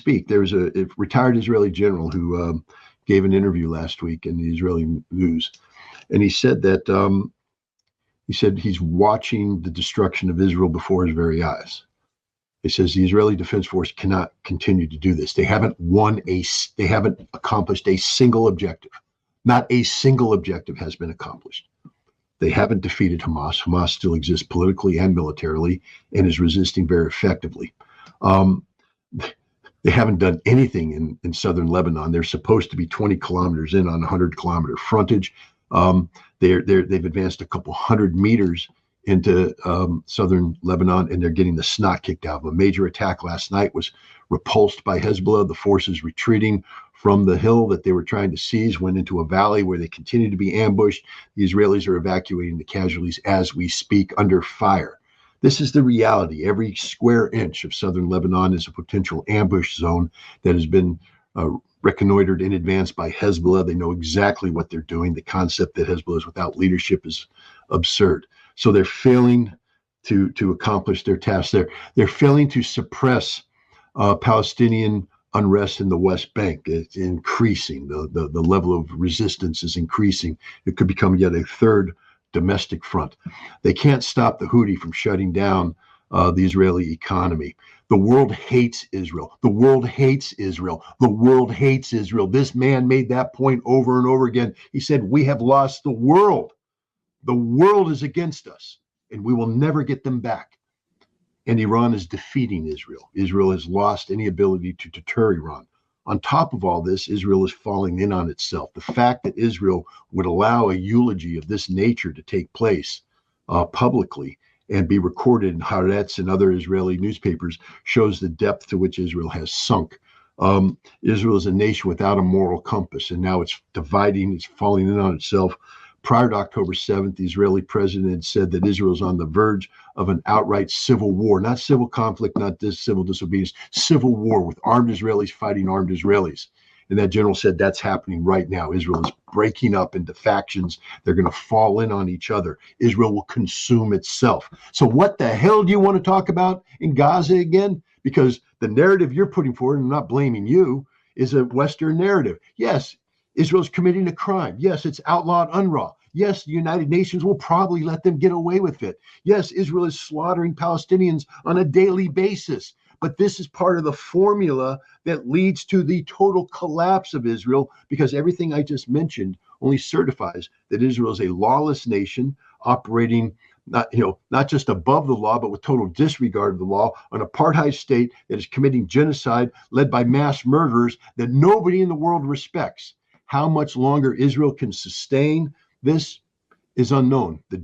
speak. There's a retired Israeli general who gave an interview last week in the Israeli news, and he said that he's watching the destruction of Israel before his very eyes. He says the Israeli Defense Force cannot continue to do this. They haven't accomplished a single objective. Not a single objective has been accomplished. They haven't defeated Hamas. Hamas still exists politically and militarily and is resisting very effectively. They haven't done anything in southern Lebanon. They're supposed to be 20 kilometers in on a 100-kilometer frontage. They've advanced a couple 100 meters into southern Lebanon, and they're getting the snot kicked out of them. A major attack last night was repulsed by Hezbollah. The forces retreating from the hill that they were trying to seize went into a valley where they continue to be ambushed. The Israelis are evacuating the casualties as we speak under fire. This is the reality. Every square inch of southern Lebanon is a potential ambush zone that has been reconnoitered in advance by Hezbollah. They know exactly what they're doing. The concept that Hezbollah is without leadership is absurd. So they're failing to accomplish their task. They're failing to suppress Palestinian unrest in the West Bank. It's increasing. The level of resistance is increasing. It could become yet a third domestic front. They can't stop the Houthi from shutting down the Israeli economy. The world hates Israel. The world hates Israel. The world hates Israel. This man made that point over and over again. He said, we have lost the world. The world is against us, and we will never get them back. And Iran is defeating Israel. Israel has lost any ability to deter Iran. On top of all this, Israel is falling in on itself. The fact that Israel would allow a eulogy of this nature to take place publicly and be recorded in Haaretz and other Israeli newspapers shows the depth to which Israel has sunk. Israel is a nation without a moral compass, and now it's dividing, it's falling in on itself. Prior to October 7th, the Israeli president had said that Israel is on the verge of an outright civil war, not civil conflict, not civil disobedience, civil war with armed Israelis fighting armed Israelis. And that general said that's happening right now. Israel is breaking up into factions. They're going to fall in on each other. Israel will consume itself. So what the hell do you want to talk about in Gaza again? Because the narrative you're putting forward, and I'm not blaming you, is a Western narrative. Yes, Israel's committing a crime. Yes, it's outlawed UNRWA. Yes, the United Nations will probably let them get away with it. Yes, Israel is slaughtering Palestinians on a daily basis. But this is part of the formula that leads to the total collapse of Israel, because everything I just mentioned only certifies that Israel is a lawless nation operating not just above the law, but with total disregard of the law, an apartheid state that is committing genocide led by mass murderers that nobody in the world respects. How much longer Israel can sustain this is unknown. The